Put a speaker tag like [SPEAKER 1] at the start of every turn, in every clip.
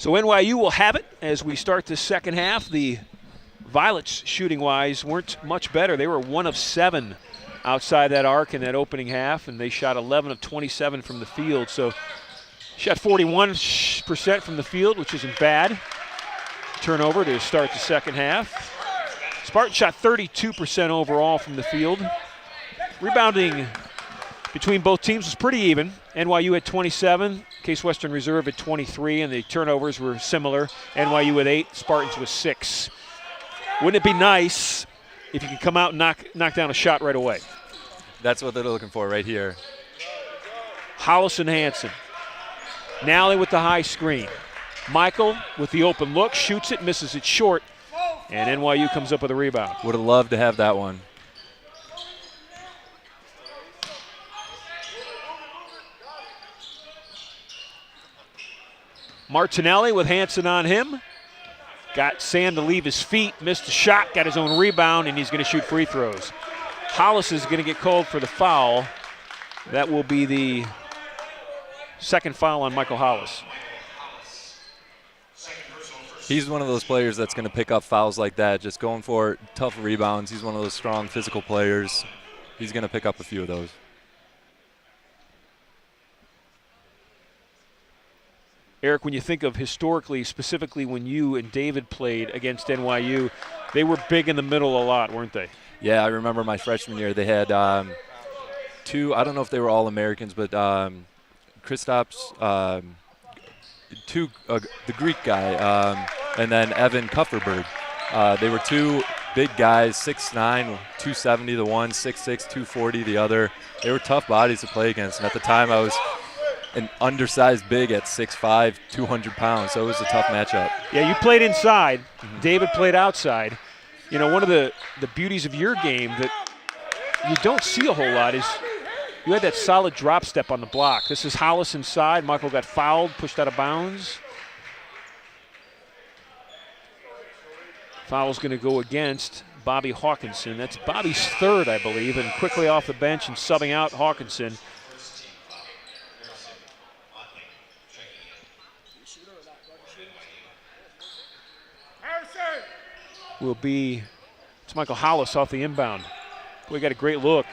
[SPEAKER 1] So NYU will have it as we start the second half. The Violets, shooting-wise, weren't much better. They were 1 of 7 outside that arc in that opening half, and they shot 11 of 27 from the field. So shot 41% from the field, which isn't bad. Turnover to start the second half. Spartan shot 32% overall from the field. Rebounding between both teams was pretty even. NYU had 27, Case Western Reserve at 23, and the turnovers were similar. NYU with 8, Spartans with 6. Wouldn't it be nice if you could come out and knock down a shot right away?
[SPEAKER 2] That's what they're looking for right here.
[SPEAKER 1] Hollis and Hansen. Nally with the high screen. Michael with the open look, shoots it, misses it short, and NYU comes up with a rebound.
[SPEAKER 2] Would have loved to have that one.
[SPEAKER 1] Martinelli with Hansen on him. Got Sam to leave his feet, missed a shot, got his own rebound, and he's going to shoot free throws. Hollis is going to get called for the foul. That will be the second foul on Michael Hollis.
[SPEAKER 2] He's one of those players that's going to pick up fouls like that, just going for tough rebounds. He's one of those strong physical players. He's going to pick up a few of those.
[SPEAKER 1] Eric, when you think of historically, specifically when you and David played against NYU, they were big in the middle a lot, weren't they?
[SPEAKER 2] Yeah, I remember my freshman year. They had 2, I don't know if they were all Americans, but Kristaps, the Greek guy, and then Evan Kupferberg. They were 2 big guys, 6'9", 270 the one, 6'6", 240 the other. They were tough bodies to play against, and at the time I was an undersized big at 6'5", 200 pounds, so it was a tough matchup.
[SPEAKER 1] Yeah, you played inside. David played outside. You know, one of the beauties of your game that you don't see a whole lot is you had that solid drop step on the block. This is Hollis inside. Michael got fouled, pushed out of bounds. Foul's going to go against Bobby Hawkinson. That's Bobby's third, I believe, and quickly off the bench and subbing out Hawkinson. Will be, it's Michael Hollis off the inbound. Boy, got a great look.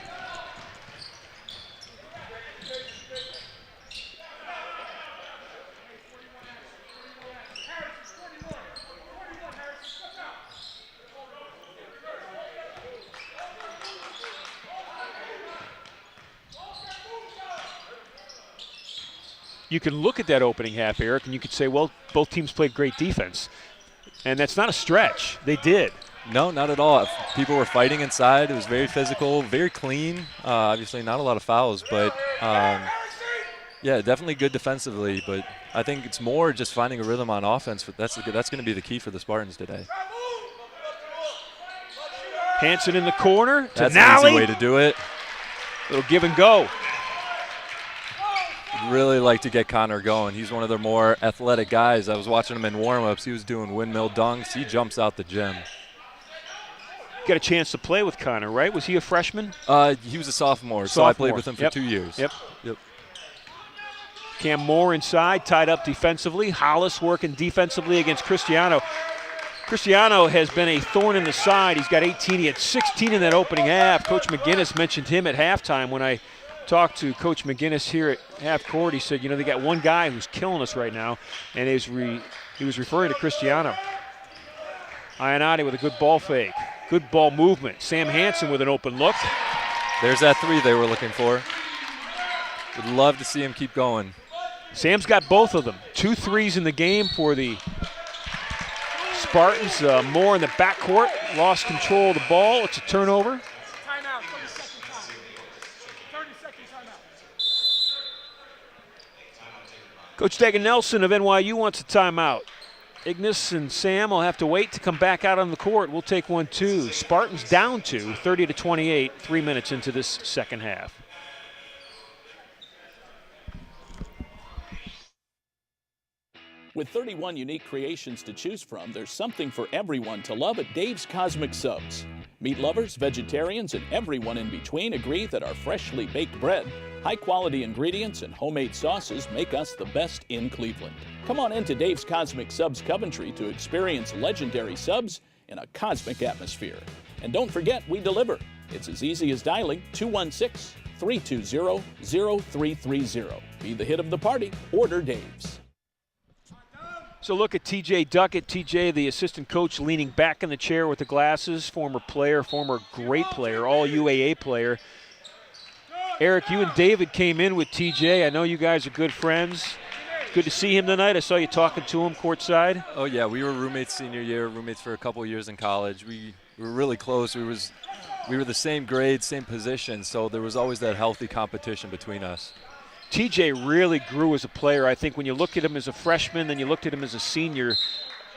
[SPEAKER 1] You can look at that opening half, Eric, and you could say, well, both teams played great defense. And that's not a stretch. They did.
[SPEAKER 2] No, not at all. People were fighting inside. It was very physical, very clean. Obviously not a lot of fouls, but yeah, definitely good defensively. But I think it's more just finding a rhythm on offense. But that's going to be the key for the Spartans today.
[SPEAKER 1] Hansen in the corner to
[SPEAKER 2] That's
[SPEAKER 1] Nally.
[SPEAKER 2] an easy way to do it.
[SPEAKER 1] Little give and go.
[SPEAKER 2] Really like to get Connor going. He's one of their more athletic guys. I was watching him in warm-ups. He was doing windmill dunks. He jumps out the gym.
[SPEAKER 1] Got a chance to play with Connor, right? Was he a freshman?
[SPEAKER 2] He was a sophomore, so I played with him for 2 years.
[SPEAKER 1] Yep. Cam Moore inside, tied up defensively. Hollis working defensively against Cristiano. Cristiano has been a thorn in the side. He's got 18. He had 16 in that opening half. Coach McGinnis mentioned him at halftime. When I talked to Coach McGinnis here at half court, he said, you know, they got one guy who's killing us right now, and he was referring to Cristiano. Ionati with a good ball fake. Good ball movement. Sam Hansen with an open look.
[SPEAKER 2] There's that 3 they were looking for. Would love to see him keep going.
[SPEAKER 1] Sam's got both of them. 2 threes in the game for the Spartans. Moore in the backcourt. Lost control of the ball. It's a turnover.
[SPEAKER 3] Timeout, 30 second time. 30 second timeout.
[SPEAKER 1] Coach Dagan Nelson of NYU wants a timeout. Ignis and Sam will have to wait to come back out on the court. We'll take 1, 2. Spartans down 2, 30-28, 3 minutes into this second half.
[SPEAKER 4] With 31 unique creations to choose from, there's something for everyone to love at Dave's Cosmic Subs. Meat lovers, vegetarians, and everyone in between agree that our freshly baked bread, high-quality ingredients, and homemade sauces make us the best in Cleveland. Come on into Dave's Cosmic Subs Coventry to experience legendary subs in a cosmic atmosphere. And don't forget, we deliver. It's as easy as dialing 216-320-0330. Be the hit of the party. Order Dave's.
[SPEAKER 1] So look at TJ Duckett. TJ, the assistant coach, leaning back in the chair with the glasses. Former player, former great player, all UAA player. Eric, you and David came in with TJ. I know you guys are good friends. Good to see him tonight. I saw you talking to him courtside.
[SPEAKER 2] Oh, yeah, we were roommates senior year, roommates for a couple years in college. We were really close. We were the same grade, same position, so there was always that healthy competition between us.
[SPEAKER 1] TJ really grew as a player. I think when you look at him as a freshman, then you looked at him as a senior,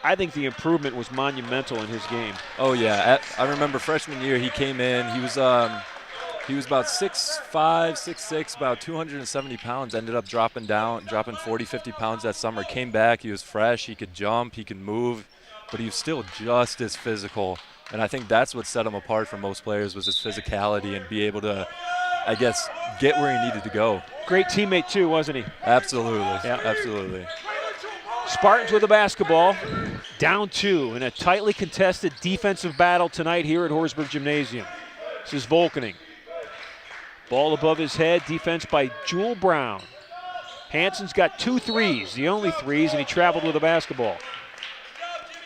[SPEAKER 1] I think the improvement was monumental in his game.
[SPEAKER 2] Oh, yeah. I remember freshman year he came in. He was about 6'5", 6'6", about 270 pounds, ended up dropping 40, 50 pounds that summer. Came back, he was fresh, he could jump, he could move, but he was still just as physical. And I think that's what set him apart from most players was his physicality and be able to, I guess, get where he needed to go.
[SPEAKER 1] Great teammate too, wasn't he?
[SPEAKER 2] Absolutely,
[SPEAKER 1] yeah.
[SPEAKER 2] Absolutely.
[SPEAKER 1] Spartans with the basketball, down 2 in a tightly contested defensive battle tonight here at Horsburgh Gymnasium. This is Volkening. Ball above his head, defense by Jewel Brown. Hansen's got 2 threes, the only threes, and he traveled with the basketball.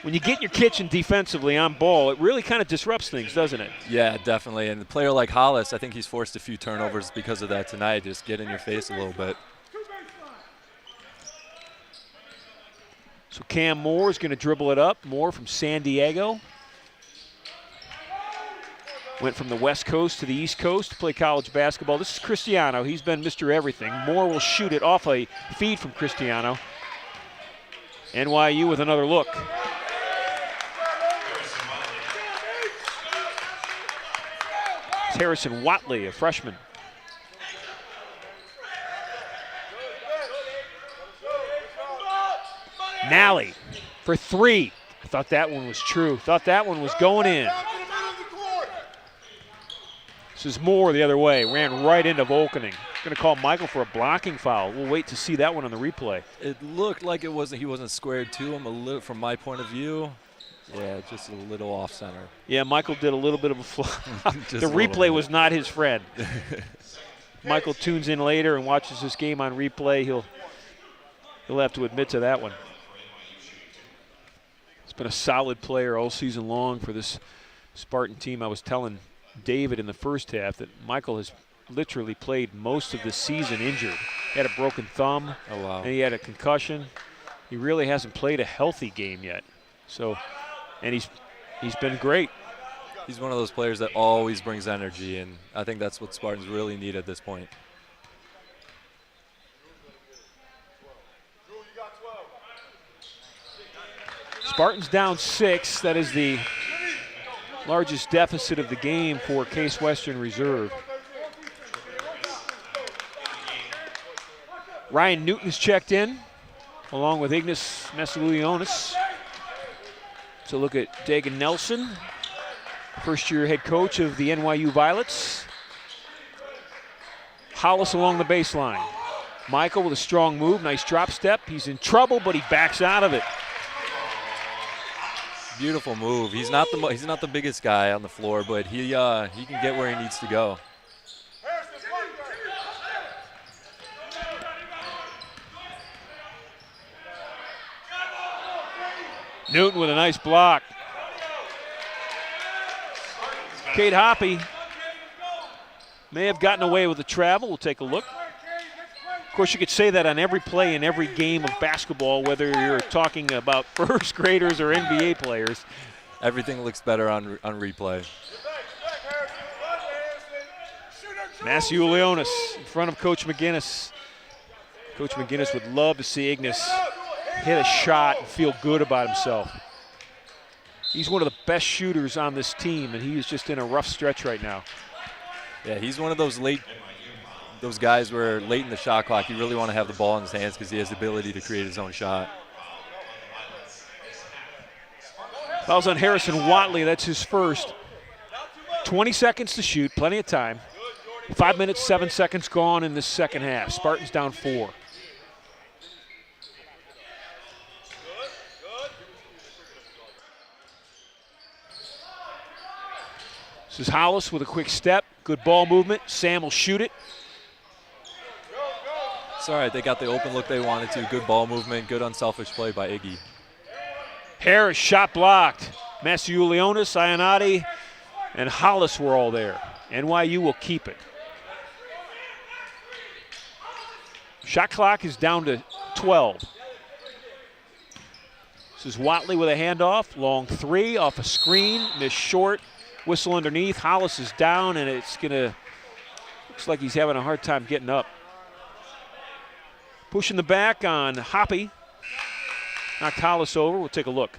[SPEAKER 1] When you get in your kitchen defensively on ball, it really kind of disrupts things, doesn't it?
[SPEAKER 2] Yeah, definitely. And a player like Hollis, I think he's forced a few turnovers because of that tonight. Just get in your face a little bit.
[SPEAKER 1] So Cam Moore is going to dribble it up. Moore from San Diego. Went from the West Coast to the East Coast to play college basketball. This is Cristiano. He's been Mr. Everything. Moore will shoot it off a feed from Cristiano. NYU with another look. It's Harrison Watley, a freshman. Nally for 3. I thought that one was true. Thought that one was going in. This is Moore the other way. Ran right into Volkening. Going to call Michael for a blocking foul. We'll wait to see that one on the replay.
[SPEAKER 2] It looked like he wasn't squared to him a little from my point of view. Yeah, just a little off center.
[SPEAKER 1] Yeah, Michael did a little bit of a flop. The replay was not his friend. Michael tunes in later and watches this game on replay. He'll have to admit to that one. He's been a solid player all season long for this Spartan team. I was telling David in the first half that Michael has literally played most of the season injured. He had a broken thumb.
[SPEAKER 2] Oh, wow.
[SPEAKER 1] And he had a concussion. He really hasn't played a healthy game yet. So, and he's been great.
[SPEAKER 2] He's one of those players that always brings energy, and I think that's what Spartans really need at this point.
[SPEAKER 1] Spartans down 6. That is the largest deficit of the game for Case Western Reserve. Ryan Newton's checked in, along with Ignas Mesalulionis. So look at Dagan Nelson, first-year head coach of the NYU Violets. Hollis along the baseline. Michael with a strong move, nice drop step. He's in trouble, but he backs out of it.
[SPEAKER 2] Beautiful move. He's not the biggest guy on the floor, but he can get where he needs to go.
[SPEAKER 1] Newton with a nice block. Cade Hoppy may have gotten away with the travel. We'll take a look. Of course, you could say that on every play in every game of basketball, whether you're talking about first graders or NBA players.
[SPEAKER 2] Everything looks better on replay.
[SPEAKER 1] Massiulionis in front of Coach McGinnis. Coach McGinnis would love to see Ignas hit a shot and feel good about himself. He's one of the best shooters on this team, and he is just in a rough stretch right now.
[SPEAKER 2] Yeah, he's one of those guys where late in the shot clock, you really want to have the ball in his hands because he has the ability to create his own shot.
[SPEAKER 1] Foul's on Harrison Watley. That's his first. 20 seconds to shoot, plenty of time. 5 minutes, 7 seconds gone in this second half. Spartans down 4. This is Hollis with a quick step. Good ball movement. Sam will shoot it.
[SPEAKER 2] It's all right. They got the open look they wanted to. Good ball movement. Good unselfish play by Iggy.
[SPEAKER 1] Harris shot blocked. Masiulionis, Ionati, and Hollis were all there. NYU will keep it. Shot clock is down to 12. This is Watley with a handoff. Long 3 off a screen. Missed short. Whistle underneath. Hollis is down, and it's going to, looks like he's having a hard time getting up. Pushing the back on Hoppy. Knocked Hollis over. We'll take a look.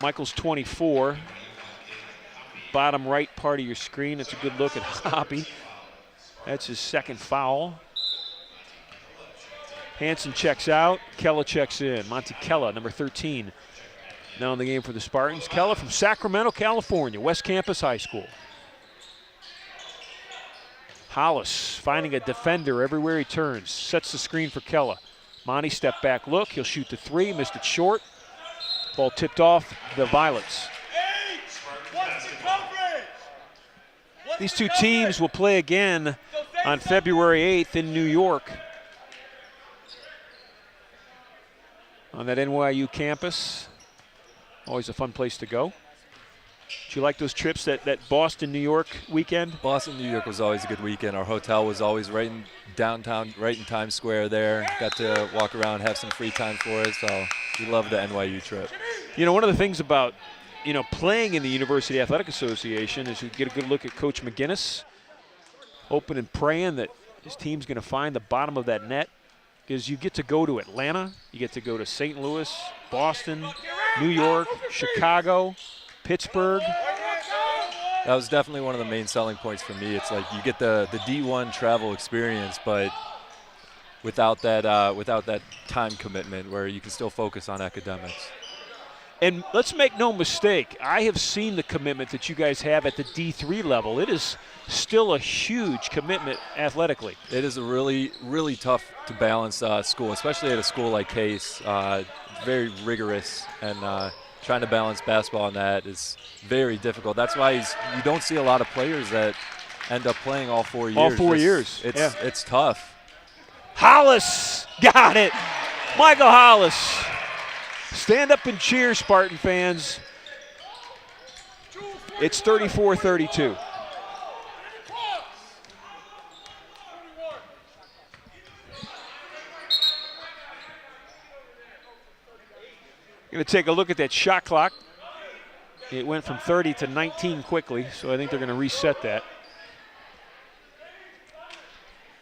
[SPEAKER 1] Michael's 24. Bottom right part of your screen. That's a good look at Hoppy. That's his second foul. Hansen checks out. Kella checks in. Monty Kella, number 13. Now in the game for the Spartans. Kella from Sacramento, California, West Campus High School. Hollis finding a defender everywhere he turns. Sets the screen for Kella. Monty step back look. He'll shoot the 3. Missed it short. Ball tipped off the Violets. These two teams will play again on February 8th in New York. On that NYU campus. Always a fun place to go. Did you like those trips, that Boston, New York weekend?
[SPEAKER 2] Boston, New York was always a good weekend. Our hotel was always right in downtown, right in Times Square there. Got to walk around, have some free time for us, so we love the NYU trip.
[SPEAKER 1] You know, one of the things about, playing in the University Athletic Association is you get a good look at Coach McGinnis, hoping and praying that his team's going to find the bottom of that net, because you get to go to Atlanta, you get to go to St. Louis, Boston, New York, Chicago, Pittsburgh.
[SPEAKER 2] That was definitely one of the main selling points for me. It's like you get the D1 travel experience, but without that time commitment where you can still focus on academics.
[SPEAKER 1] And let's make no mistake, I have seen the commitment that you guys have at the D3 level. It is still a huge commitment athletically.
[SPEAKER 2] It is a really, really tough to balance school, especially at a school like Case. Very rigorous, and trying to balance basketball and that is very difficult. That's why you don't see a lot of players that end up playing all 4 years.
[SPEAKER 1] All 4 years.
[SPEAKER 2] It's tough.
[SPEAKER 1] Hollis got it. Michael Hollis. Stand up and cheer, Spartan fans. It's 34-32. Going to take a look at that shot clock. It went from 30 to 19 quickly, so I think they're going to reset that.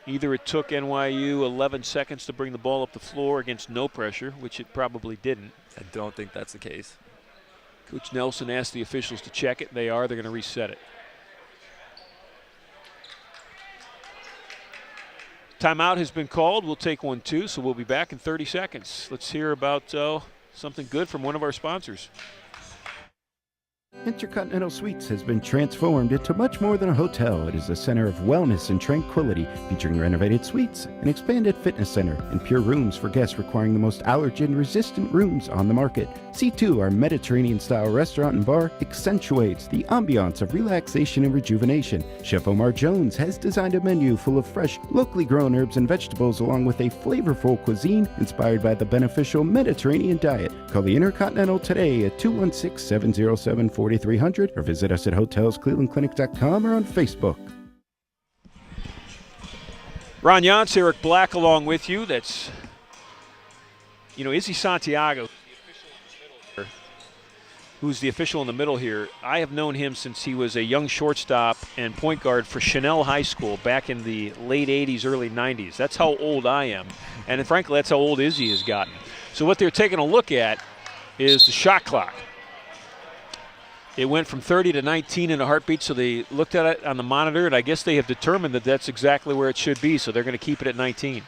[SPEAKER 1] Either it took NYU 11 seconds to bring the ball up the floor against no pressure, which it probably didn't.
[SPEAKER 2] I don't think that's the case.
[SPEAKER 1] Coach Nelson asked the officials to check it. They are. They're going to reset it. Timeout has been called. We'll take one too, so we'll be back in 30 seconds. Let's hear about something good from one of our sponsors.
[SPEAKER 5] Intercontinental Suites has been transformed into much more than a hotel. It is a center of wellness and tranquility, featuring renovated suites, an expanded fitness center, and pure rooms for guests requiring the most allergen-resistant rooms on the market. C2, our Mediterranean-style restaurant and bar, accentuates the ambiance of relaxation and rejuvenation. Chef Omar Jones has designed a menu full of fresh, locally grown herbs and vegetables, along with a flavorful cuisine inspired by the beneficial Mediterranean diet. Call the Intercontinental today at 216-707-4300 or visit us at hotelsclevelandclinic.com or on Facebook.
[SPEAKER 1] Ron Jantz, Eric Black along with you. That's, Izzy Santiago, who's the official in the middle here. I have known him since he was a young shortstop and point guard for Chanel High School back in the late 80s, early 90s. That's how old I am. And frankly, that's how old Izzy has gotten. So what they're taking a look at is the shot clock. It went from 30 to 19 in a heartbeat, so they looked at it on the monitor, and I guess they have determined that that's exactly where it should be, so they're going to keep it at 19.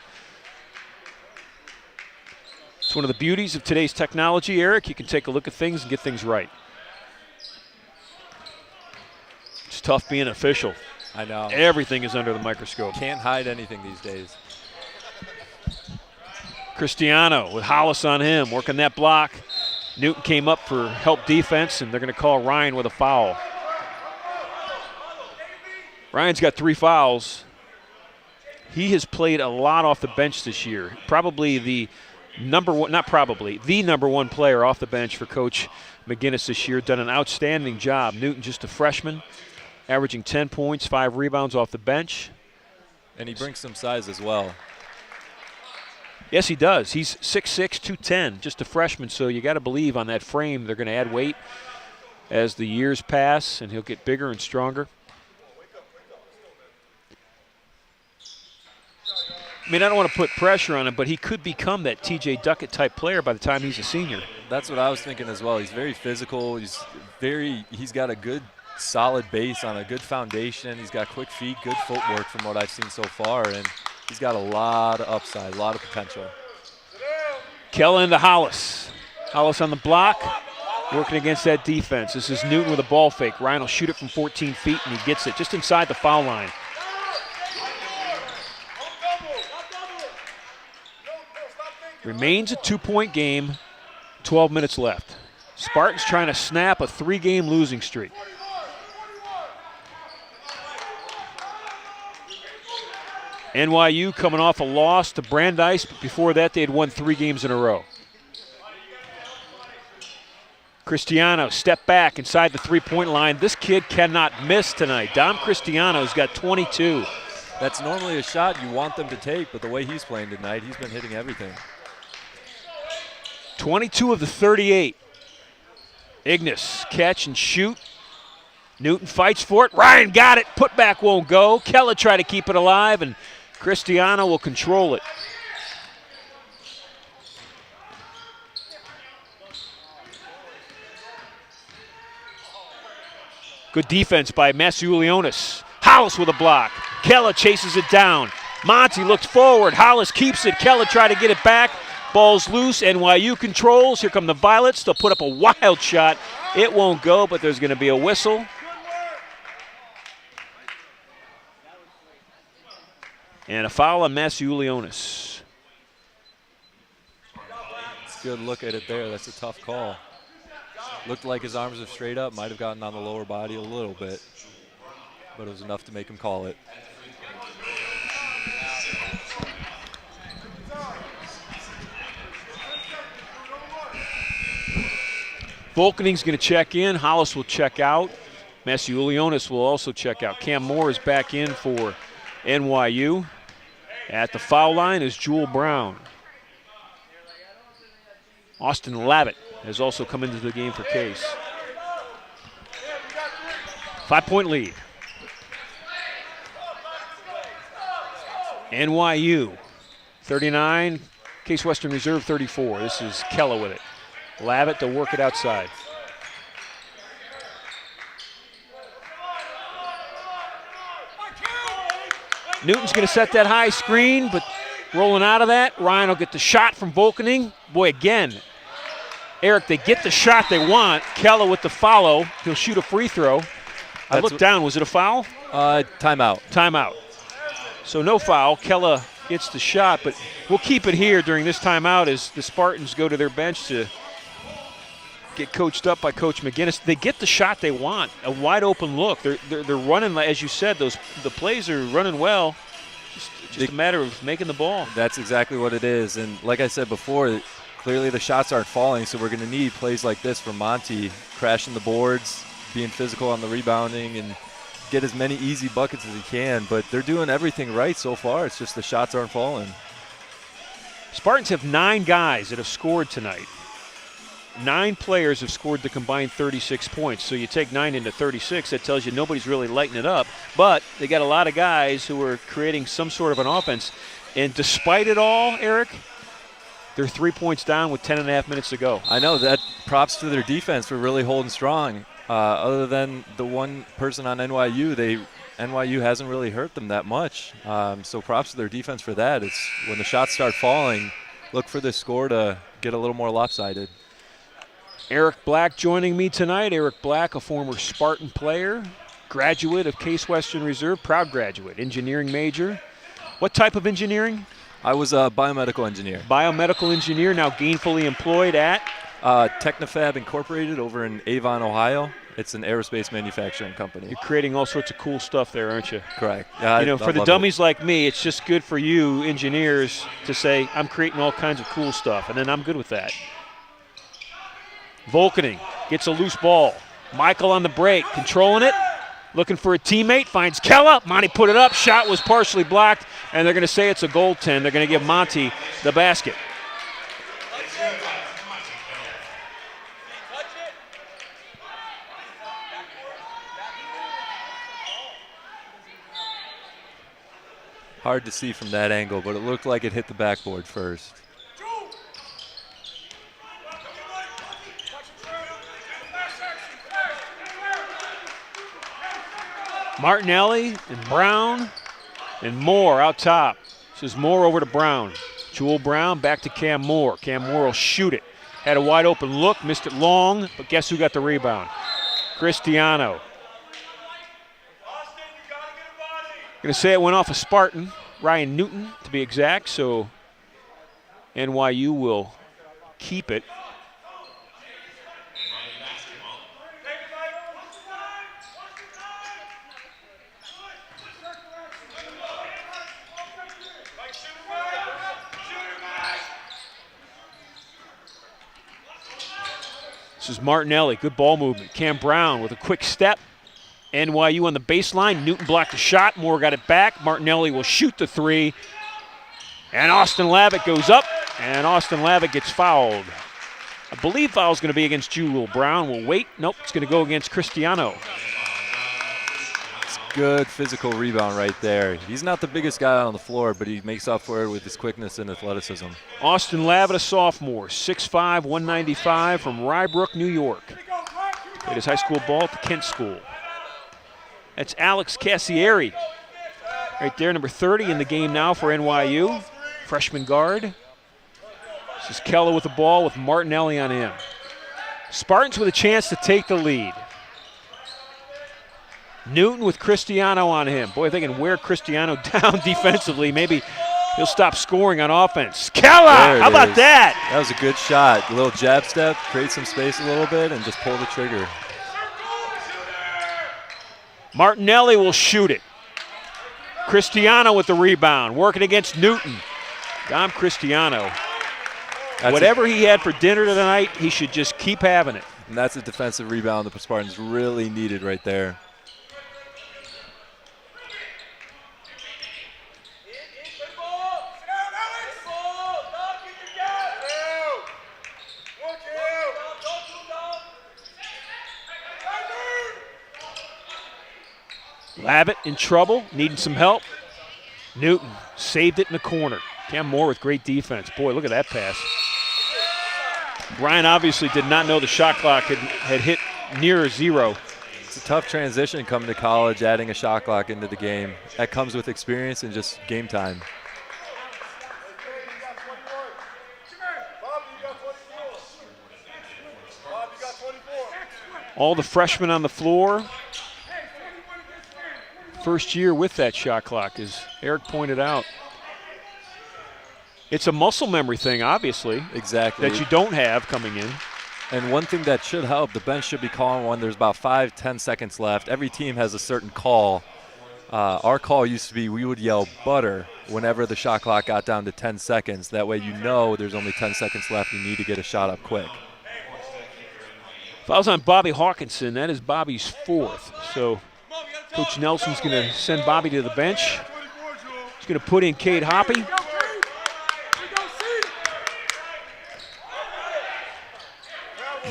[SPEAKER 1] It's one of the beauties of today's technology, Eric. You can take a look at things and get things right. It's tough being an official.
[SPEAKER 2] I know.
[SPEAKER 1] Everything is under the microscope.
[SPEAKER 2] Can't hide anything these days.
[SPEAKER 1] Cristiano with Hollis on him, working that block. Newton came up for help defense, and they're going to call Ryan with a foul. Ryan's got 3 fouls. He has played a lot off the bench this year. Probably the number one, not probably, the number one player off the bench for Coach McGinnis this year. Done an outstanding job. Newton, just a freshman, averaging 10 points, 5 rebounds off the bench.
[SPEAKER 2] And he brings some size as well.
[SPEAKER 1] Yes, he does. He's 6'6", 210, just a freshman, so you got to believe on that frame they're going to add weight as the years pass, and he'll get bigger and stronger. I mean, I don't want to put pressure on him, but he could become that T.J. Duckett-type player by the time he's a senior.
[SPEAKER 2] That's what I was thinking as well. He's very physical. He's got a good, solid base on a good foundation. He's got quick feet, good footwork from what I've seen so far, and he's got a lot of upside, a lot of potential.
[SPEAKER 1] Kella into Hollis. Hollis on the block, working against that defense. This is Newton with a ball fake. Ryan will shoot it from 14 feet, and he gets it just inside the foul line. Remains a 2-point game, 12 minutes left. Spartans trying to snap a 3-game losing streak. NYU coming off a loss to Brandeis, but before that they had won 3 games in a row. Cristiano step back inside the 3-point line. This kid cannot miss tonight. Dom Cristiano's got 22.
[SPEAKER 2] That's normally a shot you want them to take, but the way he's playing tonight, he's been hitting everything.
[SPEAKER 1] 22 of the 38. Ignis, catch and shoot. Newton fights for it. Ryan got it. Putback won't go. Kella tried to keep it alive, and Cristiano will control it. Good defense by Masiulionis. Hollis with a block. Kella chases it down. Monty looks forward. Hollis keeps it. Kella tried to get it back. Ball's loose. NYU controls. Here come the Violets. They'll put up a wild shot. It won't go, but there's going to be a whistle. And a foul on Masiulionis.
[SPEAKER 2] It's a good look at it there. That's a tough call. Looked like his arms were straight up. Might have gotten on the lower body a little bit, but it was enough to make him call it.
[SPEAKER 1] Volkening's going to check in. Hollis will check out. Masiulionis will also check out. Cam Moore is back in for NYU. At the foul line is Jewel Brown. Austin Lavitt has also come into the game for Case. 5-point lead. NYU 39, Case Western Reserve 34. This is Kella with it. Lavitt to work it outside. Newton's going to set that high screen, but rolling out of that, Ryan will get the shot from Volkening. Boy, again, Eric, they get the shot they want. Kella with the follow. He'll shoot a free throw. I looked down. Was it a foul?
[SPEAKER 2] Timeout.
[SPEAKER 1] Timeout. So no foul. Kella gets the shot, but we'll keep it here during this timeout as the Spartans go to their bench to get coached up by Coach McGinnis. They get the shot they want, a wide open look. They're running, as you said, the plays are running well. Just a matter of making the ball.
[SPEAKER 2] That's exactly what it is. And like I said before, clearly the shots aren't falling, so we're going to need plays like this from Monty, crashing the boards, being physical on the rebounding, and get as many easy buckets as he can. But they're doing everything right so far. It's just the shots aren't falling.
[SPEAKER 1] Spartans have 9 guys that have scored tonight. 9 players have scored the combined 36 points. So you take 9 into 36, that tells you nobody's really lighting it up. But they got a lot of guys who are creating some sort of an offense. And despite it all, Eric, they're 3 points down with 10.5 minutes to go.
[SPEAKER 2] I know that. Props to their defense for really holding strong. Other than the one person on NYU, NYU hasn't really hurt them that much. So props to their defense for that. It's when the shots start falling, look for this score to get a little more lopsided.
[SPEAKER 1] Eric Black joining me tonight. Eric Black, a former Spartan player, graduate of Case Western Reserve, proud graduate, engineering major. What type of engineering?
[SPEAKER 2] I was a biomedical engineer.
[SPEAKER 1] Biomedical engineer, now gainfully employed at?
[SPEAKER 2] Technofab Incorporated over in Avon, Ohio. It's an aerospace manufacturing company.
[SPEAKER 1] You're creating all sorts of cool stuff there, aren't you?
[SPEAKER 2] Correct.
[SPEAKER 1] For the dummies like me, it's just good for you engineers to say, I'm creating all kinds of cool stuff, and then I'm good with that. Volkening gets a loose ball. Michael on the break, controlling it, looking for a teammate, finds Kella. Monty put it up, shot was partially blocked, and they're going to say it's a goaltend. They're going to give Monty the basket.
[SPEAKER 2] Hard to see from that angle, but it looked like it hit the backboard first.
[SPEAKER 1] Martinelli and Brown and Moore out top. This is Moore over to Brown. Jewel Brown back to Cam Moore. Cam Moore will shoot it. Had a wide open look, missed it long, but guess who got the rebound? Cristiano. Going to say it went off a Spartan, Ryan Newton to be exact, so NYU will keep it. This is Martinelli, good ball movement. Cam Brown with a quick step. NYU on the baseline. Newton blocked the shot. Moore got it back. Martinelli will shoot the three. And Austin Lavitt goes up, and Austin Lavitt gets fouled. I believe foul's going to be against Jewel Brown. We'll wait. Nope, it's going to go against Cristiano.
[SPEAKER 2] It's good physical rebound right there. He's not the biggest guy on the floor, but he makes up for it with his quickness and athleticism.
[SPEAKER 1] Austin Lavitt, a sophomore, 6'5", 195 from Rybrook, New York. Played his high school ball at the Kent School. That's Alex Cassieri right there, number 30 in the game now for NYU. Freshman guard. This is Keller with the ball with Martinelli on him. Spartans with a chance to take the lead. Newton with Cristiano on him. Boy, if they can wear Cristiano down defensively, maybe he'll stop scoring on offense. Keller, how about that?
[SPEAKER 2] That was a good shot. A little jab step, create some space a little bit, and just pull the trigger.
[SPEAKER 1] Martinelli will shoot it. Cristiano with the rebound, working against Newton. Dom Cristiano. Whatever he had for dinner tonight, he should just keep having it.
[SPEAKER 2] And that's a defensive rebound the Spartans really needed right there.
[SPEAKER 1] Lavitt in trouble, needing some help. Newton saved it in the corner. Cam Moore with great defense. Boy, look at that pass. Ryan obviously did not know the shot clock had hit near zero.
[SPEAKER 2] It's a tough transition coming to college, adding a shot clock into the game. That comes with experience and just game time.
[SPEAKER 1] All the freshmen on the floor. First year with that shot clock, as Eric pointed out. It's a muscle memory thing, obviously.
[SPEAKER 2] Exactly.
[SPEAKER 1] That you don't have coming in.
[SPEAKER 2] And one thing that should help, the bench should be calling when there's about 5-10 seconds left. Every team has a certain call. Our call used to be we would yell butter whenever the shot clock got down to 10 seconds. That way you know there's only 10 seconds left. You need to get a shot up quick.
[SPEAKER 1] Fouls on Bobby Hawkinson. That is Bobby's fourth. So Coach Nelson's going to send Bobby to the bench. He's going to put in Cade Hoppy.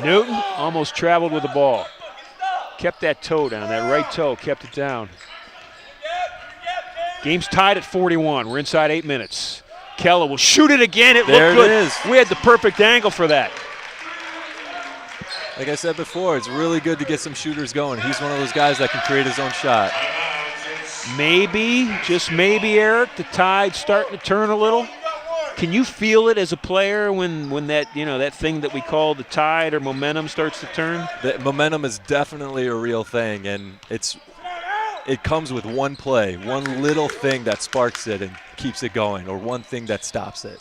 [SPEAKER 1] Newton almost traveled with the ball. Kept that toe down, that right toe, kept it down. Game's tied at 41. We're inside 8 minutes. Keller will shoot it again. It looked good.
[SPEAKER 2] There it is.
[SPEAKER 1] We had the perfect angle for that.
[SPEAKER 2] Like I said before, it's really good to get some shooters going. He's one of those guys that can create his own shot.
[SPEAKER 1] Maybe, just maybe, Eric, the tide's starting to turn a little. Can you feel it as a player when that, that thing that we call the tide or momentum starts to turn?
[SPEAKER 2] The momentum is definitely a real thing, and it's it comes with one play, one little thing that sparks it and keeps it going, or one thing that stops it.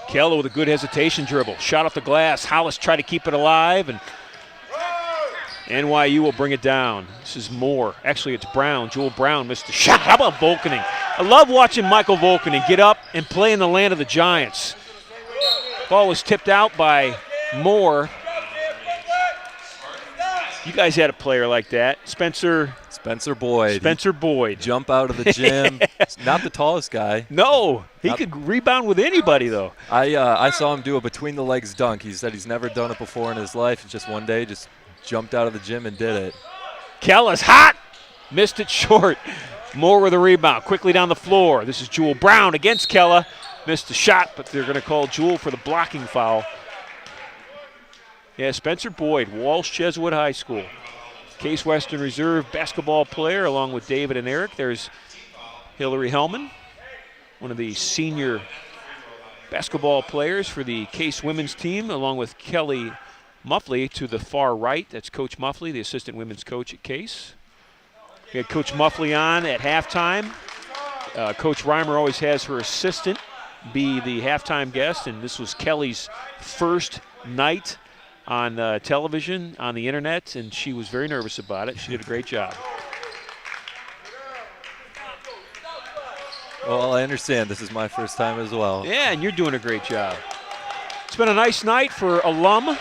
[SPEAKER 1] Keller with a good hesitation dribble. Shot off the glass. Hollis tried to keep it alive, and NYU will bring it down. This is Moore. Actually, it's Brown. Jewel Brown missed the shot. How about Volkening? I love watching Michael Volkening get up and play in the land of the Giants. Ball was tipped out by Moore. You guys had a player like that. Spencer Boyd. Spencer Boyd.
[SPEAKER 2] Jump out of the gym. Not the tallest guy.
[SPEAKER 1] No, he could rebound with anybody, though.
[SPEAKER 2] I saw him do a between-the-legs dunk. He said he's never done it before in his life. Just one day just jumped out of the gym and did it.
[SPEAKER 1] Kella's hot. Missed it short. Moore with a rebound. Quickly down the floor. This is Jewel Brown against Kella. Missed the shot, but they're going to call Jewel for the blocking foul. Yeah, Spencer Boyd, Walsh Jesuit High School. Case Western Reserve basketball player along with David and Eric. There's Hillary Hellman, one of the senior basketball players for the Case women's team, along with Kelly Muffley to the far right. That's Coach Muffley, the assistant women's coach at Case. We had Coach Muffley on at halftime. Coach Reimer always has her assistant be the halftime guest, and this was Kelly's first night on television, on the internet, and she was very nervous about it. She did a great job.
[SPEAKER 2] Well, I understand. This is my first time as well.
[SPEAKER 1] Yeah, and you're doing a great job. It's been a nice night for alum,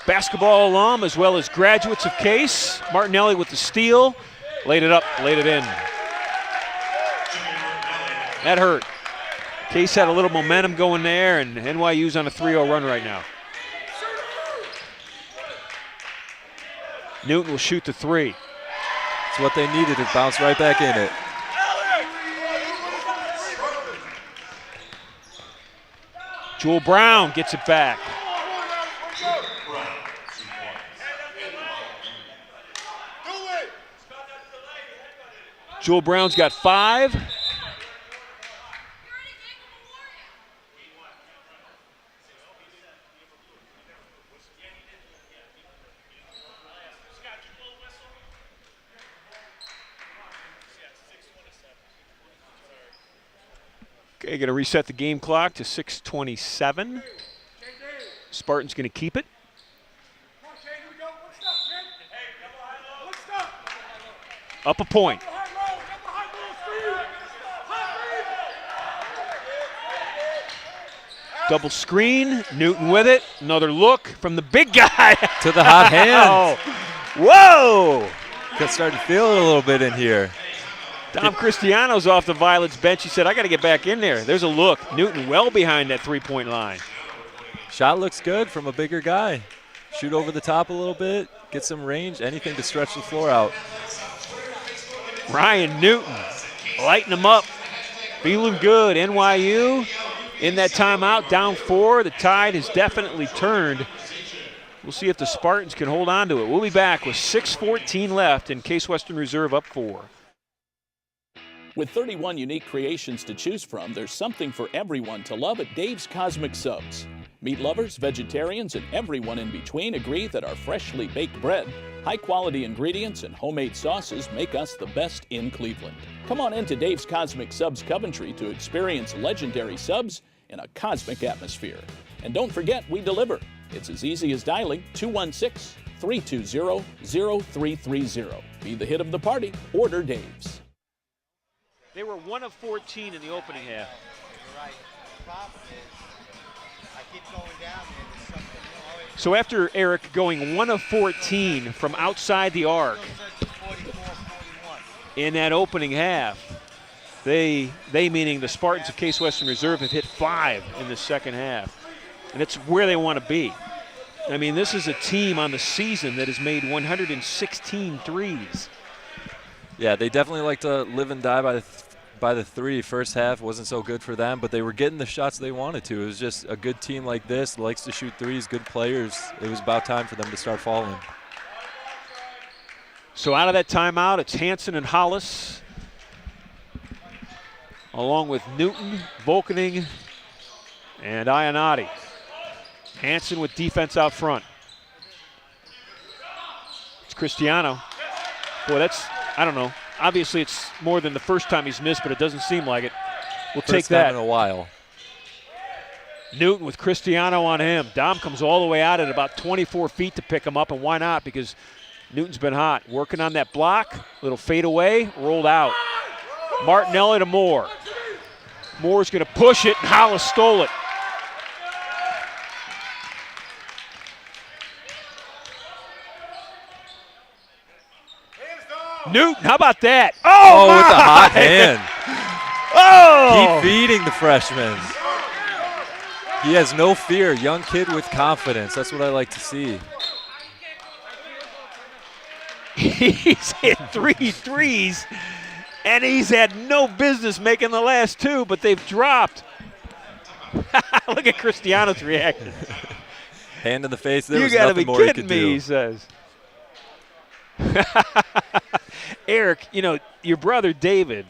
[SPEAKER 1] basketball alum, as well as graduates of Case. Martinelli with the steal. Laid it up, laid it in. That hurt. Case had a little momentum going there, and NYU's on a 3-0 run right now. Newton will shoot the three.
[SPEAKER 2] It's what they needed to bounce right back in it.
[SPEAKER 1] Jewel Brown gets it back. Jewel Brown's got 5. Okay, going to reset the game clock to 6:27. Spartans going to keep it. Up a point. Double screen, Newton with it. Another look from the big guy.
[SPEAKER 2] To the hot hand.
[SPEAKER 1] Whoa!
[SPEAKER 2] Started to feel it a little bit in here.
[SPEAKER 1] Dom Cristiano's off the Violets bench. He said, I got to get back in there. There's a look. Newton well behind that three-point line.
[SPEAKER 2] Shot looks good from a bigger guy. Shoot over the top a little bit, get some range, anything to stretch the floor out.
[SPEAKER 1] Ryan Newton lighting them up. Feeling good. NYU in that timeout, down 4. The tide has definitely turned. We'll see if the Spartans can hold on to it. We'll be back with 6:14 left and Case Western Reserve up 4.
[SPEAKER 4] With 31 unique creations to choose from, there's something for everyone to love at Dave's Cosmic Subs. Meat lovers, vegetarians, and everyone in between agree that our freshly baked bread, high-quality ingredients, and homemade sauces make us the best in Cleveland. Come on into Dave's Cosmic Subs Coventry to experience legendary subs in a cosmic atmosphere. And don't forget, we deliver. It's as easy as dialing 216-320-0330. Be the hit of the party. Order Dave's.
[SPEAKER 1] They were 1 of 14 in the opening half.
[SPEAKER 6] You're right. The problem is, I keep going down there. There's something always.
[SPEAKER 1] So after Eric going 1 of 14 from outside the arc
[SPEAKER 6] 44, 41.
[SPEAKER 1] in that opening half, they meaning the Spartans of Case Western Reserve, have hit 5 in the second half. And it's where they want to be. I mean, this is a team on the season that has made 116 threes.
[SPEAKER 2] Yeah, they definitely like to live and die by the three. First half wasn't so good for them, but they were getting the shots they wanted to. It was just a good team like this, likes to shoot threes, good players. It was about time for them to start falling.
[SPEAKER 1] So out of that timeout, it's Hansen and Hollis, along with Newton, Volkening, and Ionati. Hansen with defense out front. It's Cristiano. Boy, I don't know. Obviously, it's more than the first time he's missed, but it doesn't seem like it. We'll take
[SPEAKER 2] First time
[SPEAKER 1] that.
[SPEAKER 2] in a while.
[SPEAKER 1] Newton with Cristiano on him. Dom comes all the way out at about 24 feet to pick him up, and why not? Because Newton's been hot. Working on that block. Little fade away, rolled out. Martinelli to Moore. Moore's going to push it, and Hollis stole it. Newton, how about that? Oh,
[SPEAKER 2] with the hot hand.
[SPEAKER 1] Oh!
[SPEAKER 2] Keep feeding the freshman. He has no fear. Young kid with confidence. That's what I like to see.
[SPEAKER 1] He's hit 3 threes, and he's had no business making the last 2, but they've dropped. Look at Cristiano's reaction.
[SPEAKER 2] Hand in the face. There
[SPEAKER 1] You
[SPEAKER 2] was
[SPEAKER 1] got to
[SPEAKER 2] nothing
[SPEAKER 1] be
[SPEAKER 2] more he
[SPEAKER 1] kidding
[SPEAKER 2] could
[SPEAKER 1] me,
[SPEAKER 2] do.
[SPEAKER 1] he says. Eric, you know, your brother David,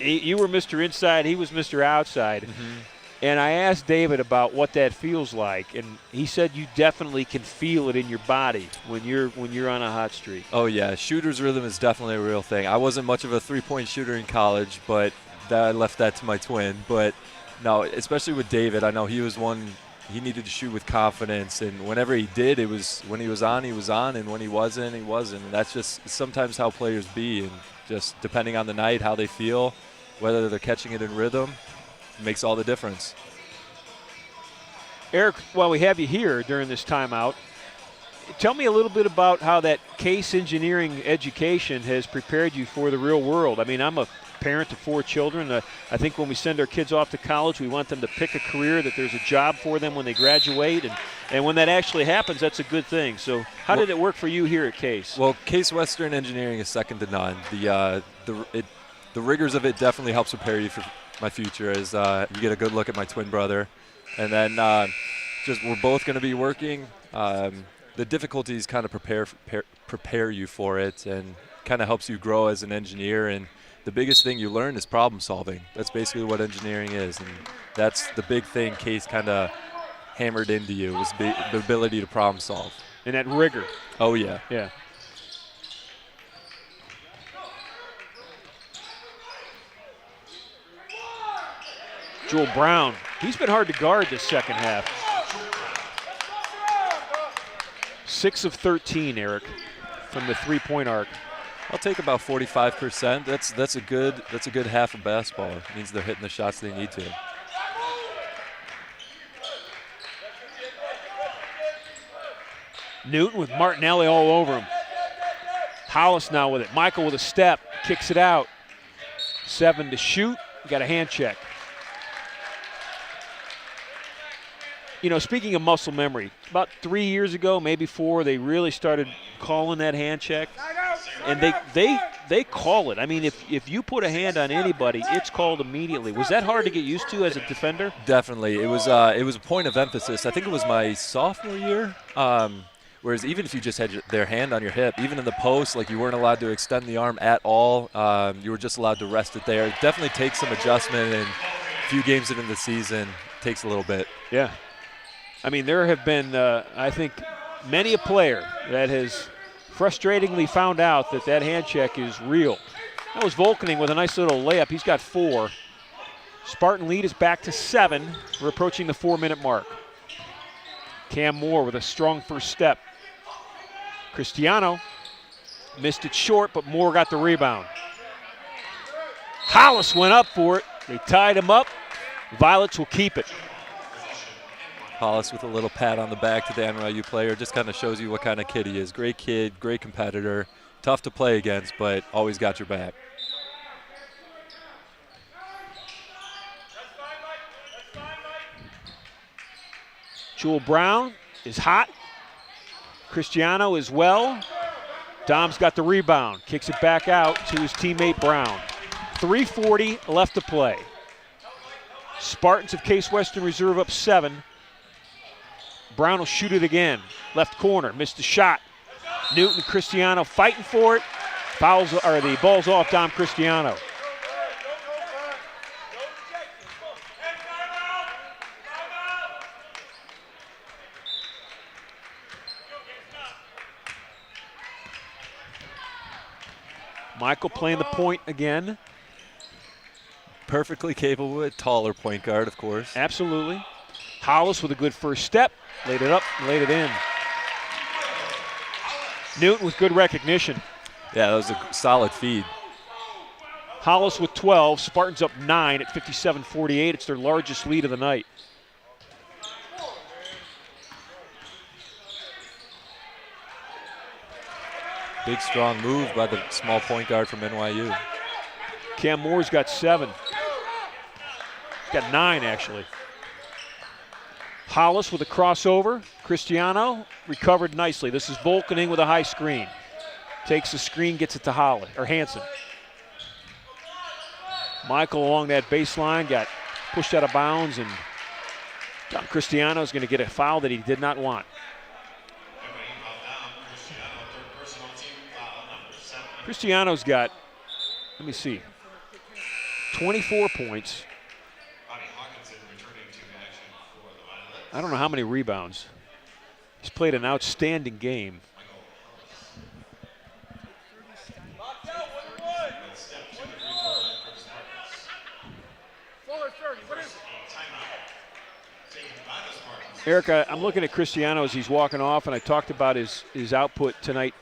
[SPEAKER 1] you were Mr. Inside, he was Mr. Outside.
[SPEAKER 2] Mm-hmm.
[SPEAKER 1] And I asked David about what that feels like, and he said you definitely can feel it in your body when you're on a hot streak.
[SPEAKER 2] Oh, yeah. Shooter's rhythm is definitely a real thing. I wasn't much of a three-point shooter in college, but I left that to my twin. But, no, especially with David, I know he was one – he needed to shoot with confidence, and whenever he did, it was when he was on, and when he wasn't, he wasn't. And that's just sometimes how players be, and just depending on the night, how they feel, whether they're catching it in rhythm, it makes all the difference.
[SPEAKER 1] Eric, while we have you here during this timeout, tell me a little bit about how that Case engineering education has prepared you for the real world. I mean, I'm a parent to 4 children. I think when we send our kids off to college, we want them to pick a career, that there's a job for them when they graduate, and when that actually happens, that's a good thing. So how did it work for you here at Case?
[SPEAKER 2] Well, Case Western Engineering is second to none. The rigors of it definitely helps prepare you for my future, as you get a good look at my twin brother. And then just we're both going to be working. The difficulties kind of prepare you for it, and kind of helps you grow as an engineer. And the biggest thing you learn is problem solving. That's basically what engineering is, and that's the big thing Case kind of hammered into you, was the ability to problem solve.
[SPEAKER 1] And that rigor.
[SPEAKER 2] Oh, yeah.
[SPEAKER 1] Yeah. Joel Brown, he's been hard to guard this second half. 6 of 13, Eric, from the three-point arc.
[SPEAKER 2] I'll take about 45%. That's a good half of basketball. It means they're hitting the shots they need to.
[SPEAKER 1] Newton with Martinelli all over him. Hollis now with it. Michael with a step, kicks it out. 7 to shoot. Got a hand check. You know, speaking of muscle memory, about 3 years ago, maybe 4, they really started calling that hand check. And they call it. I mean, if you put a hand on anybody, it's called immediately. Was that hard to get used to as a defender?
[SPEAKER 2] Definitely. It was a point of emphasis. I think it was my sophomore year. Whereas even if you just had their hand on your hip, even in the post, like you weren't allowed to extend the arm at all. You were just allowed to rest it there. It definitely takes some adjustment, and a few games into the season, it takes a little bit.
[SPEAKER 1] Yeah. I mean, there have been, I think, many a player that has frustratingly found out that hand check is real. That was Volkening with a nice little layup. He's got 4. Spartan lead is back to 7. We're approaching the 4-minute mark. Cam Moore with a strong first step. Cristiano missed it short, but Moore got the rebound. Hollis went up for it. They tied him up. Violets will keep it.
[SPEAKER 2] Hollis with a little pat on the back to the NYU player. Just kind of shows you what kind of kid he is. Great kid, great competitor, tough to play against, but always got your back.
[SPEAKER 1] Joel Brown is hot. Cristiano as well. Dom's got the rebound. Kicks it back out to his teammate Brown. 3:40 left to play. Spartans of Case Western Reserve up 7. Brown will shoot it again. Left corner, missed the shot. Newton and Cristiano fighting for it. The ball's off Dom Cristiano. Michael playing the point again.
[SPEAKER 2] Perfectly capable, a taller point guard, of course.
[SPEAKER 1] Absolutely. Hollis with a good first step. Laid it up, laid it in. Newton with good recognition.
[SPEAKER 2] Yeah, that was a solid feed.
[SPEAKER 1] Hollis with 12. Spartans up 9 at 57-48. It's their largest lead of the night.
[SPEAKER 2] Big, strong move by the small point guard from NYU.
[SPEAKER 1] Cam Moore's got 7. Got 9, actually. Hollis with a crossover. Cristiano recovered nicely. This is Volkening with a high screen. Takes the screen, gets it to Hollis, or Hansen. Michael along that baseline got pushed out of bounds, and Tom Cristiano is going to get a foul that he did not want. Cristiano's got, let me see, 24 points. I don't know how many rebounds. He's played an outstanding game. Eric, I'm looking at Cristiano as he's walking off, and I talked about his output tonight.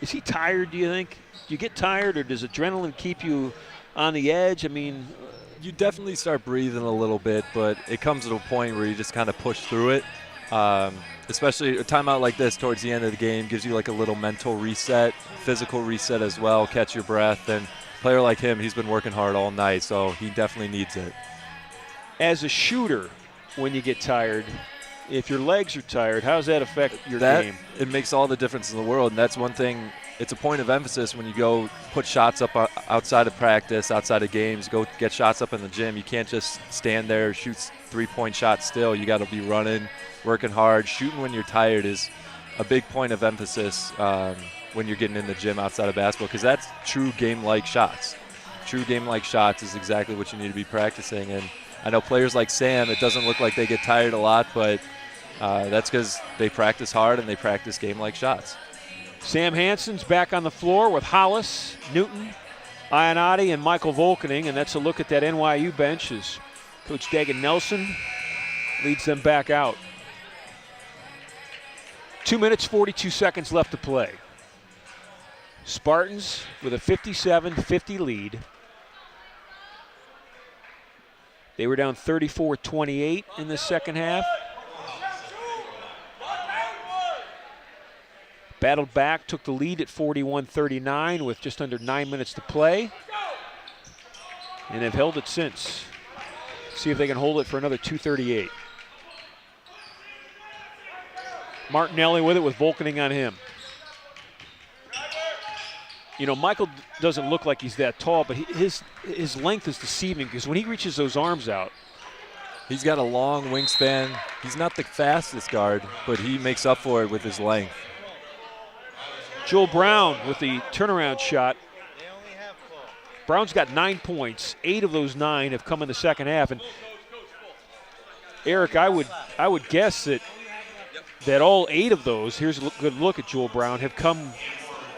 [SPEAKER 1] Is he tired, do you think? Do you get tired, or does adrenaline keep you on the edge? I mean,
[SPEAKER 2] you definitely start breathing a little bit, but it comes to a point where you just kind of push through it. Especially a timeout like this towards the end of the game gives you like a little mental reset, physical reset as well, catch your breath. And a player like him, he's been working hard all night, so he definitely needs it.
[SPEAKER 1] As a shooter, when you get tired, if your legs are tired, how does that affect your game?
[SPEAKER 2] It makes all the difference in the world, and that's one thing. It's a point of emphasis when you go put shots up outside of practice, outside of games, go get shots up in the gym. You can't just stand there, shoot three-point shots still. You got to be running, working hard. Shooting when you're tired is a big point of emphasis when you're getting in the gym outside of basketball, because that's true game-like shots. True game-like shots is exactly what you need to be practicing. And I know players like Sam, it doesn't look like they get tired a lot, but that's because they practice hard and they practice game-like shots.
[SPEAKER 1] Sam Hansen's back on the floor with Hollis, Newton, Ionati, and Michael Volkening, and that's a look at that NYU bench as Coach Dagan Nelson leads them back out. 2 minutes, 42 seconds left to play. Spartans with a 57-50 lead. They were down 34-28 in the second half. Battled back, took the lead at 41-39 with just under 9 minutes to play. And have held it since. See if they can hold it for another 2:38. Martinelli with it with Volkening on him. You know, Michael doesn't look like he's that tall, but his length is deceiving because when he reaches those arms out.
[SPEAKER 2] He's got a long wingspan. He's not the fastest guard, but he makes up for it with his length.
[SPEAKER 1] Joel Brown with the turnaround shot. Brown's got 9 points. 8 of those 9 have come in the second half. And Eric, I would guess that all 8 of those, here's a good look at Joel Brown, have come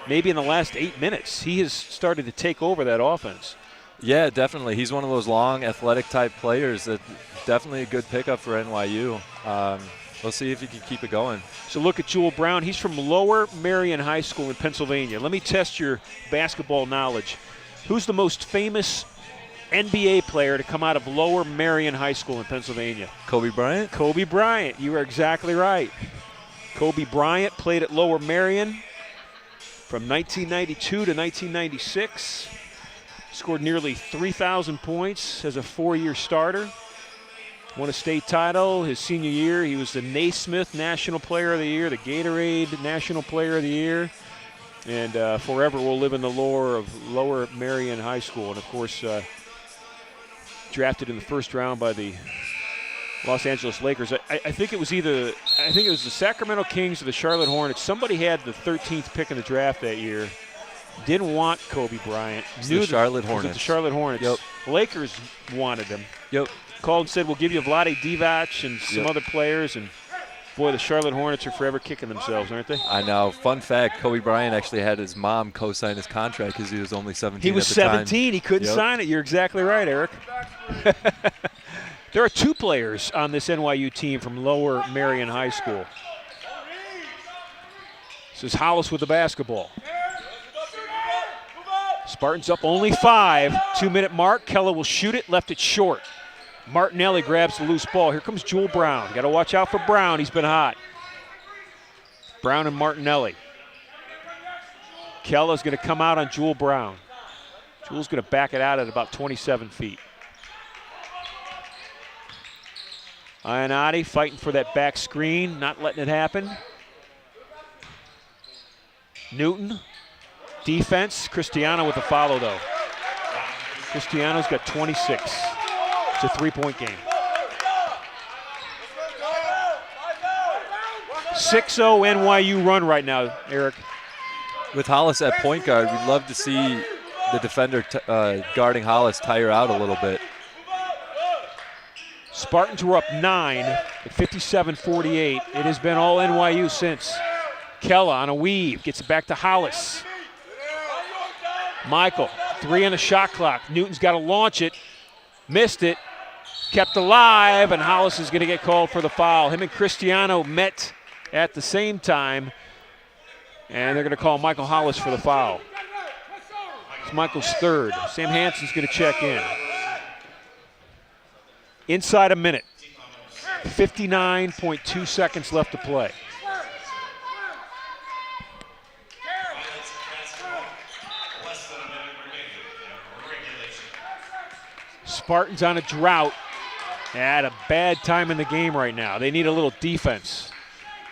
[SPEAKER 1] maybe in the last 8 minutes. He has started to take over that offense.
[SPEAKER 2] Yeah, definitely. He's one of those long, athletic-type players that definitely a good pickup for NYU. We'll see if he can keep it going.
[SPEAKER 1] So look at Joel Brown. He's from Lower Merion High School in Pennsylvania. Let me test your basketball knowledge. Who's the most famous NBA player to come out of Lower Merion High School in Pennsylvania?
[SPEAKER 2] Kobe Bryant?
[SPEAKER 1] Kobe Bryant. You are exactly right. Kobe Bryant played at Lower Merion from 1992 to 1996. Scored nearly 3,000 points as a 4-year starter. Won a state title his senior year. He was the Naismith National Player of the Year, the Gatorade National Player of the Year, and forever will live in the lore of Lower Merion High School. And, of course, drafted in the first round by the Los Angeles Lakers. I think it was the Sacramento Kings or the Charlotte Hornets. Somebody had the 13th pick in the draft that year. Didn't want Kobe Bryant.
[SPEAKER 2] Knew the Charlotte Hornets.
[SPEAKER 1] The Charlotte Hornets.
[SPEAKER 2] Yep.
[SPEAKER 1] Lakers wanted him.
[SPEAKER 2] Yep.
[SPEAKER 1] Called and said, we'll give you Vlade Divac and some other players. And Boy, the Charlotte Hornets are forever kicking themselves, aren't they?
[SPEAKER 2] I know. Fun fact, Kobe Bryant actually had his mom co-sign his contract because he was only 17
[SPEAKER 1] He was
[SPEAKER 2] at the time.
[SPEAKER 1] 17. He couldn't sign it. You're exactly right, Eric. There are 2 players on this NYU team from Lower Marion High School. This is Hollis with the basketball. Spartans up only 5. 2-minute mark. Kella will shoot it, left it short. Martinelli grabs the loose ball. Here comes Jewel Brown. Got to watch out for Brown. He's been hot. Brown and Martinelli. Kella's going to come out on Jewel Brown. Jewel's going to back it out at about 27 feet. Ionati fighting for that back screen, not letting it happen. Newton, defense. Cristiano with the follow, though. Cristiano's got 26. It's a 3-point game. 6-0 NYU run right now, Eric.
[SPEAKER 2] With Hollis at point guard, we'd love to see the defender guarding Hollis tire out a little bit.
[SPEAKER 1] Spartans were up 9 at 57-48. It has been all NYU since. Kella on a weave, gets it back to Hollis. Michael, 3 on the shot clock. Newton's got to launch it. Missed it. Kept alive, and Hollis is going to get called for the foul. Him and Cristiano met at the same time, and they're going to call Michael Hollis for the foul. It's Michael's 3rd. Sam Hansen's going to check in. Inside a minute. 59.2 seconds left to play. Spartans on a drought at a bad time in the game right now. They need a little defense.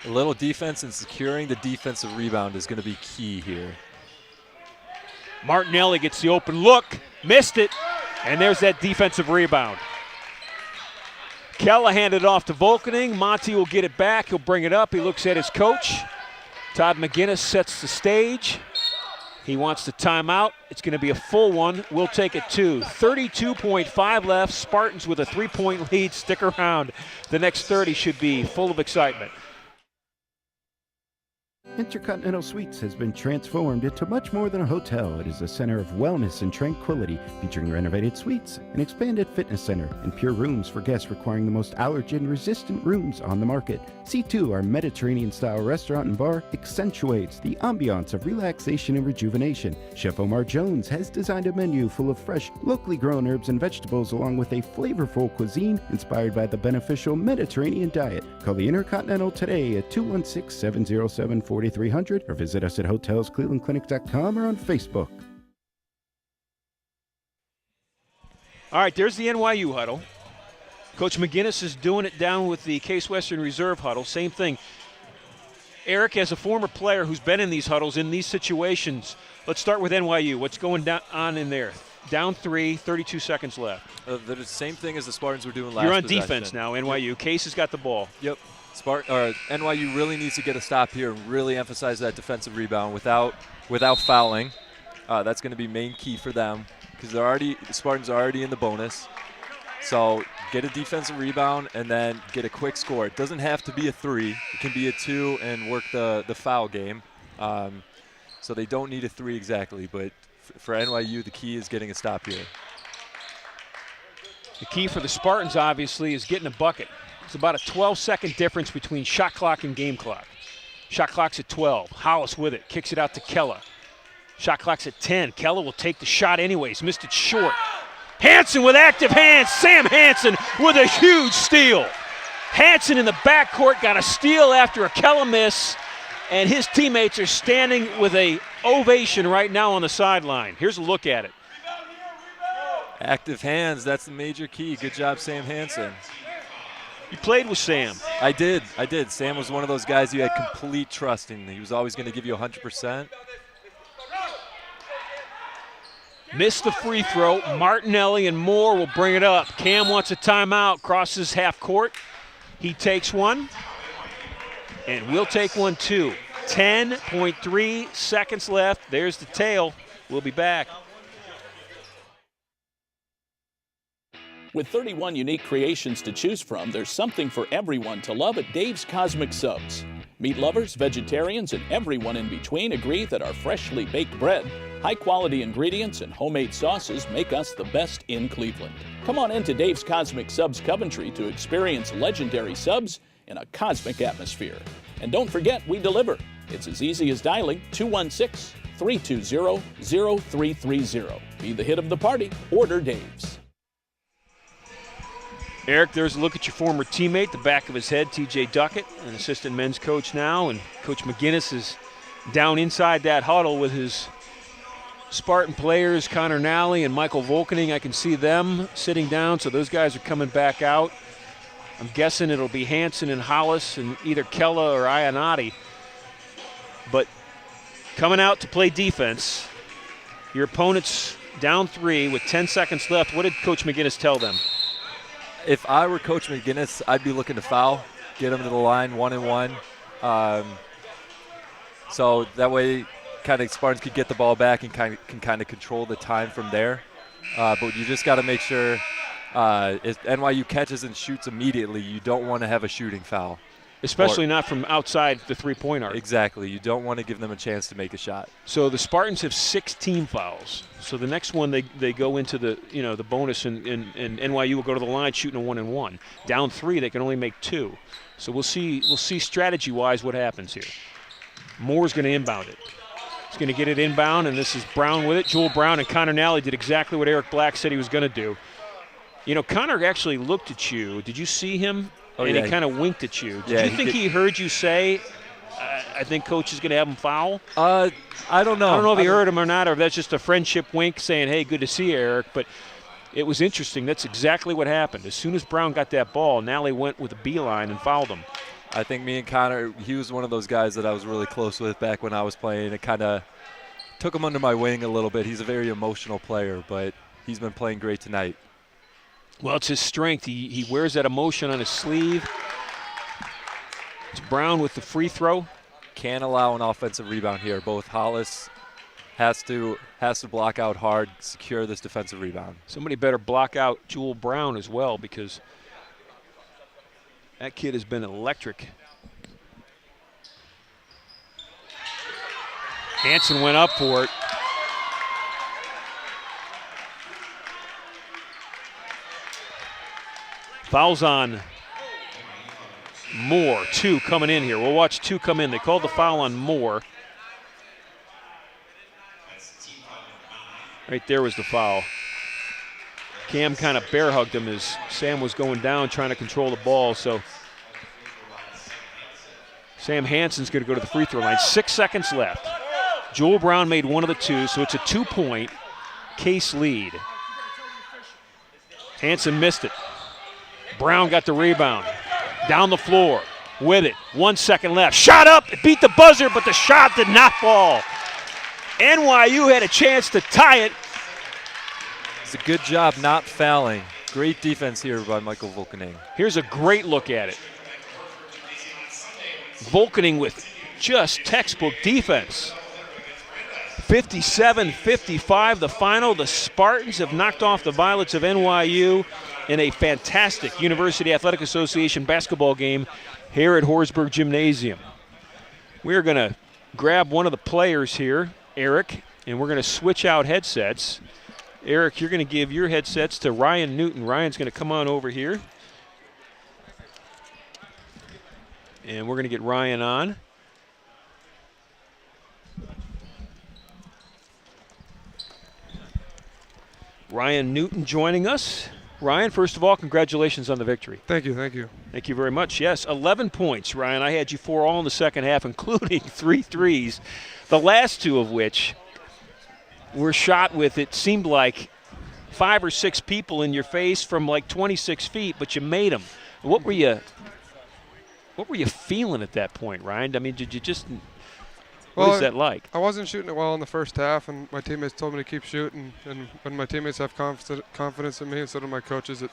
[SPEAKER 2] A little defense and securing the defensive rebound is going to be key here.
[SPEAKER 1] Martinelli gets the open look, missed it, and there's that defensive rebound. Kella handed it off to Volkening. Monty will get it back. He'll bring it up. He looks at his coach. Todd McGinnis sets the stage. He wants the timeout. It's going to be a full one. We'll take it 2. 32.5 left. Spartans with a 3-point lead. Stick around. The next 30 should be full of excitement.
[SPEAKER 5] Intercontinental Suites has been transformed into much more than a hotel. It is a center of wellness and tranquility, featuring renovated suites, an expanded fitness center, and pure rooms for guests requiring the most allergen-resistant rooms on the market. C2, our Mediterranean-style restaurant and bar, accentuates the ambiance of relaxation and rejuvenation. Chef Omar Jones has designed a menu full of fresh, locally grown herbs and vegetables, along with a flavorful cuisine inspired by the beneficial Mediterranean diet. Call the Intercontinental today at 216-707-4300 or visit us at hotelsclevelandclinic.com or on Facebook.
[SPEAKER 1] All right, there's the NYU huddle. Coach McGinnis is doing it down with the Case Western Reserve huddle. Same thing. Eric, as a former player who's been in these huddles, in these situations, let's start with NYU. What's going on in there? Down 3, 32 seconds left.
[SPEAKER 2] The same thing as the Spartans were doing last
[SPEAKER 1] You're on
[SPEAKER 2] possession.
[SPEAKER 1] defense now, NYU. Case has got the ball.
[SPEAKER 2] Yep. NYU really needs to get a stop here and really emphasize that defensive rebound without fouling. That's going to be main key for them because the Spartans are already in the bonus. So get a defensive rebound and then get a quick score. It doesn't have to be a 3. It can be a 2 and work the foul game. So they don't need a 3 exactly, but for NYU, the key is getting a stop here.
[SPEAKER 1] The key for the Spartans, obviously, is getting a bucket. It's about a 12-second difference between shot clock and game clock. Shot clock's at 12. Hollis with it, kicks it out to Kella. Shot clock's at 10. Kella will take the shot anyways, missed it short. Hansen with active hands. Sam Hansen with a huge steal. Hansen in the backcourt got a steal after a Kella miss, and his teammates are standing with a ovation right now on the sideline. Here's a look at it.
[SPEAKER 2] Active hands, that's the major key. Good job, Sam Hansen.
[SPEAKER 1] You played with Sam.
[SPEAKER 2] I did. Sam was one of those guys you had complete trust in. He was always going to give you 100%.
[SPEAKER 1] Missed the free throw. Martinelli and Moore will bring it up. Cam wants a timeout, crosses half court. He takes one, and we'll take one too. 10.3 seconds left. There's the tail. We'll be back.
[SPEAKER 4] With 31 unique creations to choose from, there's something for everyone to love at Dave's Cosmic Subs. Meat lovers, vegetarians, and everyone in between agree that our freshly baked bread, high-quality ingredients, and homemade sauces make us the best in Cleveland. Come on into Dave's Cosmic Subs Coventry to experience legendary subs in a cosmic atmosphere. And don't forget, we deliver. It's as easy as dialing 216-320-0330. Be the hit of the party. Order Dave's.
[SPEAKER 1] Eric, there's a look at your former teammate, the back of his head, TJ Duckett, an assistant men's coach now, and Coach McGinnis is down inside that huddle with his Spartan players, Connor Nally and Michael Volkening. I can see them sitting down, so those guys are coming back out. I'm guessing it'll be Hansen and Hollis and either Kella or Ionati. But coming out to play defense, your opponent's down 3 with 10 seconds left. What did Coach McGinnis tell them?
[SPEAKER 2] If I were Coach McGinnis, I'd be looking to foul, get them to the line 1-and-1. So that way kind of Spartans could get the ball back and can control the time from there. But you just got to make sure if NYU catches and shoots immediately, you don't want to have a shooting foul.
[SPEAKER 1] Especially not from outside the three-point arc.
[SPEAKER 2] Exactly. You don't want to give them a chance to make a shot.
[SPEAKER 1] So the Spartans have 6 team fouls. So the next one they go into the the bonus and NYU will go to the line shooting a 1-and-1. Down 3, they can only make 2. So we'll see strategy-wise what happens here. Moore's going to inbound it. He's going to get it inbound, and this is Brown with it. Jewel Brown and Connor Nally did exactly what Eric Black said he was going to do. Connor actually looked at you. Did you see him?
[SPEAKER 2] Oh,
[SPEAKER 1] and
[SPEAKER 2] yeah.
[SPEAKER 1] he kind of winked at you. Did you think he heard you say, I think Coach is going to have him foul?
[SPEAKER 2] I don't know.
[SPEAKER 1] I don't know if he heard him or not, or if that's just a friendship wink saying, hey, good to see you, Eric. But it was interesting. That's exactly what happened. As soon as Brown got that ball, Nally went with a beeline and fouled him.
[SPEAKER 2] I think me and Connor, he was one of those guys that I was really close with back when I was playing. It kind of took him under my wing a little bit. He's a very emotional player, but he's been playing great tonight.
[SPEAKER 1] Well, it's his strength. He wears that emotion on his sleeve. It's Brown with the free throw.
[SPEAKER 2] Can't allow an offensive rebound here. Both Hollis has to block out hard, secure this defensive rebound.
[SPEAKER 1] Somebody better block out Jewel Brown as well, because that kid has been electric. Hansen went up for it. Fouls on Moore. 2 coming in here. We'll watch 2 come in. They called the foul on Moore. Right there was the foul. Cam kind of bear hugged him as Sam was going down trying to control the ball. So Sam Hansen's going to go to the free throw line. 6 seconds left. Jewel Brown made one of the 2, so it's a 2-point Case lead. Hansen missed it. Brown got the rebound. Down the floor with it. 1 second left. Shot up. It beat the buzzer, but the shot did not fall. NYU had a chance to tie it.
[SPEAKER 2] It's a good job not fouling. Great defense here by Michael Volkening.
[SPEAKER 1] Here's a great look at it. Volkening with just textbook defense. 57-55 the final. The Spartans have knocked off the Violets of NYU in a fantastic University Athletic Association basketball game here at Horsburgh Gymnasium. We're going to grab one of the players here, Eric, and we're going to switch out headsets. Eric, you're going to give your headsets to Ryan Newton. Ryan's going to come on over here. And we're going to get Ryan on. Ryan Newton joining us. Ryan, first of all, congratulations on the victory.
[SPEAKER 7] Thank you, thank you.
[SPEAKER 1] Thank you very much. Yes, 11 points, Ryan. I had you 4 all in the second half, including 3 threes, the last 2 of which were shot with, it seemed like, 5 or 6 people in your face from like 26 feet, but you made them. What were you feeling at that point, Ryan? I mean, did you just – what is that like?
[SPEAKER 7] I wasn't shooting it well in the first half, and my teammates told me to keep shooting. And when my teammates have confidence in me, and so do my coaches,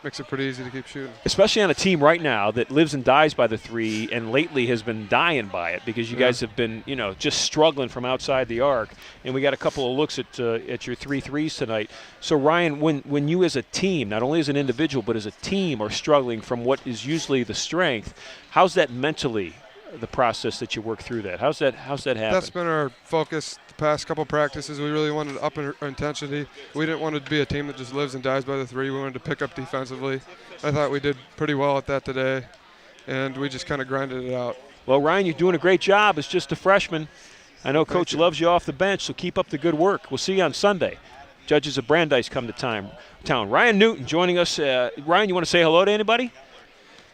[SPEAKER 7] makes it pretty easy to keep shooting.
[SPEAKER 1] Especially on a team right now that lives and dies by the three, and lately has been dying by it because you guys have been, just struggling from outside the arc. And we got a couple of looks at your 3 threes tonight. So Ryan, when you as a team, not only as an individual but as a team, are struggling from what is usually the strength, how's that mentally? The process that you work through that. How's that happen?
[SPEAKER 7] That's been our focus the past couple practices. We really wanted to up our intensity. We didn't want to be a team that just lives and dies by the three. We wanted to pick up defensively. I thought we did pretty well at that today, and we just kind of grinded it out.
[SPEAKER 1] Well, Ryan, you're doing a great job as just a freshman. I know Coach loves you off the bench, so keep up the good work. We'll see you on Sunday. Judges of Brandeis come to town. Ryan Newton joining us. Ryan, you want to say hello to anybody?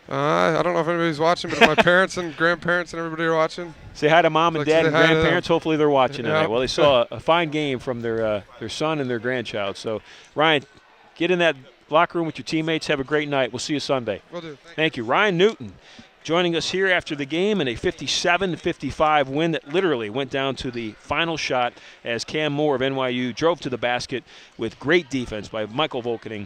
[SPEAKER 7] I don't know if anybody's watching, but if my parents and grandparents and everybody are watching.
[SPEAKER 1] Say hi to mom and dad and grandparents.
[SPEAKER 7] Them.
[SPEAKER 1] Hopefully they're watching tonight. Well, they saw a fine game from their son and their grandchild. So, Ryan, get in that locker room with your teammates. Have a great night. We'll see you Sunday.
[SPEAKER 7] Will do.
[SPEAKER 1] Thank you. Ryan Newton joining us here after the game in a 57-55 win that literally went down to the final shot as Cam Moore of NYU drove to the basket with great defense by Michael Volkening